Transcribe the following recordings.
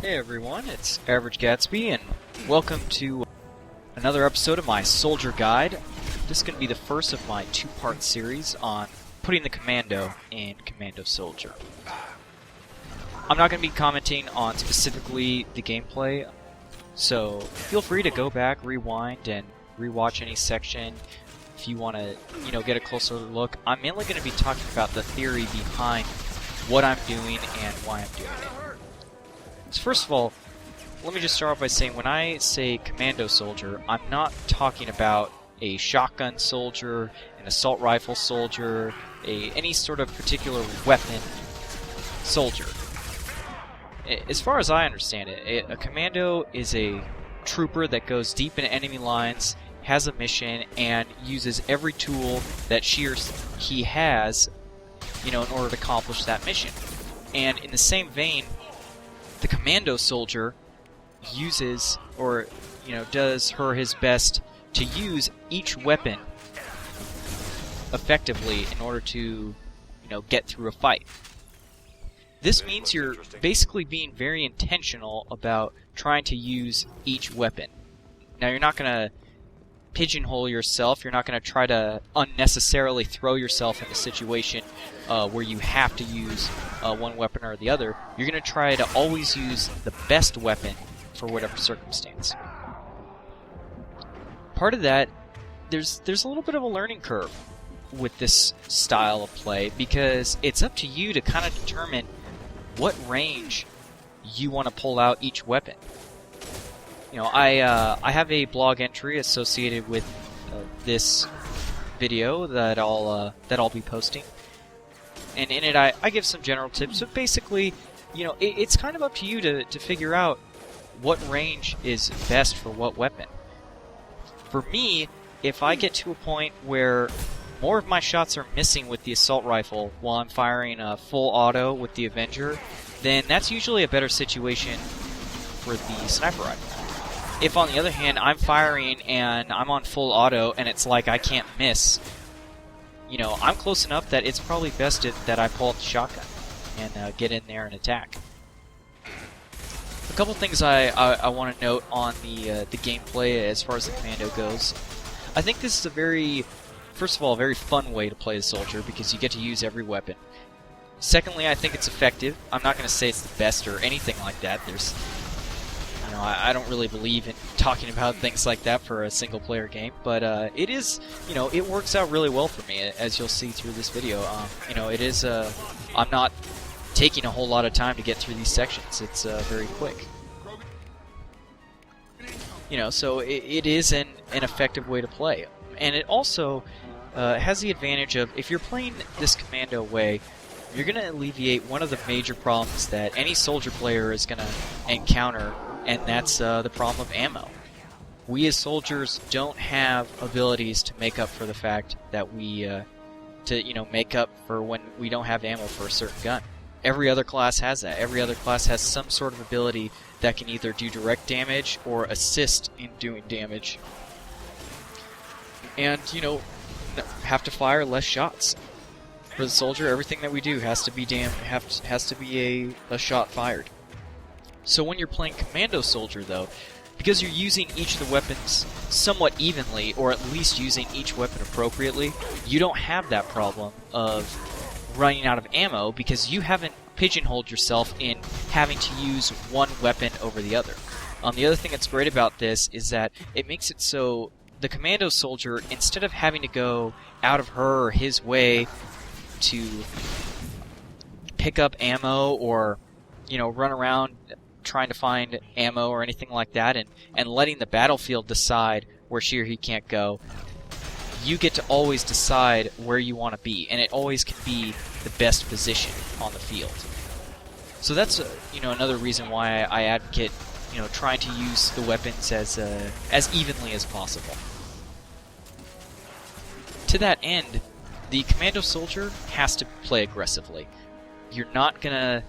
Hey everyone, it's Average Gatsby, and welcome to another episode of my Soldier Guide. This is going to be the first of my two-part series on putting the Commando in Commando Soldier. I'm not going to be commenting on specifically the gameplay, so feel free to go back, rewind, and rewatch any section if you want to, get a closer look. I'm mainly going to be talking about the theory behind what I'm doing and why I'm doing it. So first of all, let me just start off by saying when I say Commando Soldier, I'm not talking about a shotgun soldier, an assault rifle soldier, any sort of particular weapon soldier. As far as I understand it, a commando is a trooper that goes deep into enemy lines, has a mission, and uses every tool that she or he has, in order to accomplish that mission. And in the same vein, the Commando Soldier uses, or does his best to use each weapon effectively in order to, get through a fight. This means you're basically being very intentional about trying to use each weapon. Now, you're not going to pigeonhole yourself. You're not going to try to unnecessarily throw yourself in a situation where you have to use one weapon or the other. You're going to try to always use the best weapon for whatever circumstance. Part of that, there's a little bit of a learning curve with this style of play, because it's up to you to kind of determine what range you want to pull out each weapon. I have a blog entry associated with this video that I'll be posting, and in it I give some general tips. But basically, it's kind of up to you to figure out what range is best for what weapon. For me, if I get to a point where more of my shots are missing with the assault rifle while I'm firing a full auto with the Avenger, then that's usually a better situation for the sniper rifle. If, on the other hand, I'm firing and I'm on full auto and it's like I can't miss, I'm close enough that it's probably best that I pull out the shotgun and get in there and attack. A couple things I want to note on the gameplay as far as the Commando goes. I think this is first of all, a very fun way to play a soldier, because you get to use every weapon. Secondly, I think it's effective. I'm not going to say it's the best or anything like that. I don't really believe in talking about things like that for a single-player game, but it is, it works out really well for me, as you'll see through this video. It is, I'm not taking a whole lot of time to get through these sections. It's very quick. So it is an effective way to play. And it also has the advantage of, if you're playing this Commando way, you're going to alleviate one of the major problems that any soldier player is going to encounter, and that's the problem of ammo. We as soldiers don't have abilities to make up for the fact that make up for when we don't have ammo for a certain gun. Every other class has that. Every other class has some sort of ability that can either do direct damage or assist in doing damage. And, have to fire less shots. For the soldier, everything that we do has to be a shot fired. So when you're playing Commando Soldier, though, because you're using each of the weapons somewhat evenly, or at least using each weapon appropriately, you don't have that problem of running out of ammo, because you haven't pigeonholed yourself in having to use one weapon over the other. The other thing that's great about this is that it makes it so the Commando Soldier, instead of having to go out of her or his way to pick up ammo or, run around trying to find ammo or anything like that, and letting the battlefield decide where she or he can't go, you get to always decide where you want to be, and it always can be the best position on the field. So that's another reason why I advocate trying to use the weapons as evenly as possible. To that end, the Commando Soldier has to play aggressively. You're not gonna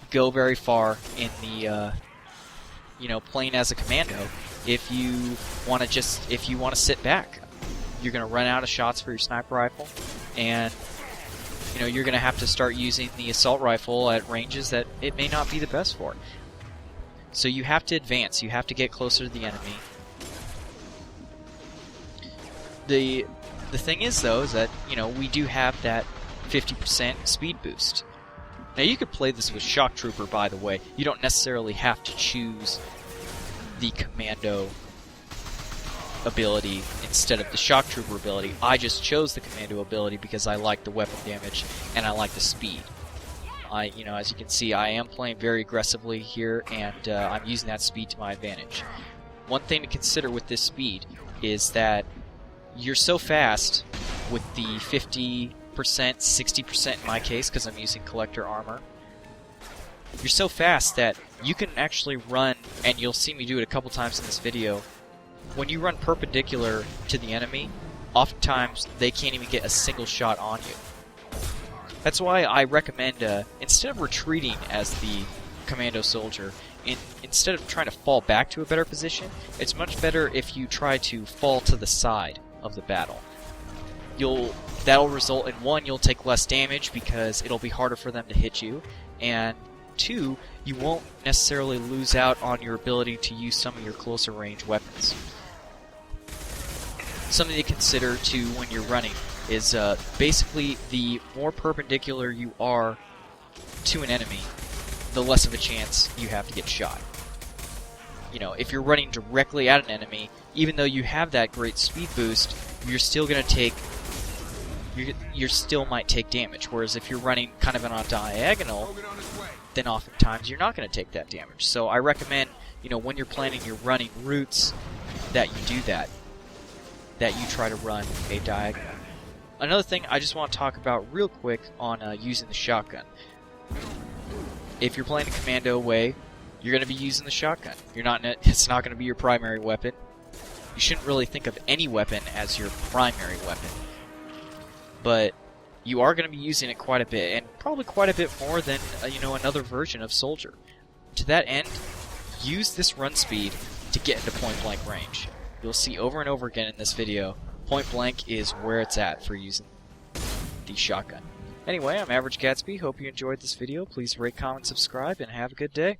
go very far in the playing as a commando if you want to sit back. You're gonna run out of shots for your sniper rifle, and you're gonna have to start using the assault rifle at ranges that it may not be the best for. So you have to advance. You have to get closer to the enemy. The thing is, though, is that, you know, we do have that 50% speed boost. Now, you could play this with Shock Trooper, by the way. You don't necessarily have to choose the Commando ability instead of the Shock Trooper ability. I just chose the Commando ability because I like the weapon damage and I like the speed. You know, as you can see, I am playing very aggressively here, and I'm using that speed to my advantage. One thing to consider with this speed is that you're so fast with the 50%, 60% in my case, because I'm using collector armor. You're so fast that you can actually run, and you'll see me do it a couple times in this video. When you run perpendicular to the enemy, oftentimes they can't even get a single shot on you. That's why I recommend, instead of retreating as the Commando soldier, instead of trying to fall back to a better position, it's much better if you try to fall to the side of the battle. That'll result in, one, you'll take less damage because it'll be harder for them to hit you, and two, you won't necessarily lose out on your ability to use some of your closer range weapons. Something to consider too when you're running is basically the more perpendicular you are to an enemy, the less of a chance you have to get shot. You know, if you're running directly at an enemy, even though you have that great speed boost, you're still gonna take you still might take damage. Whereas if you're running kind of on a diagonal, then oftentimes you're not going to take that damage. So I recommend, you know, when you're planning your running routes, that you do that. That you try to run a diagonal. Another thing I just want to talk about real quick on using the shotgun. If you're playing the Commando way, you're going to be using the shotgun. It's not going to be your primary weapon. You shouldn't really think of any weapon as your primary weapon. But you are going to be using it quite a bit, and probably quite a bit more than you know, another version of Soldier. To that end, use this run speed to get into point-blank range. You'll see over and over again in this video, point-blank is where it's at for using the shotgun. Anyway, I'm Average Gatsby. Hope you enjoyed this video. Please rate, comment, subscribe, and have a good day.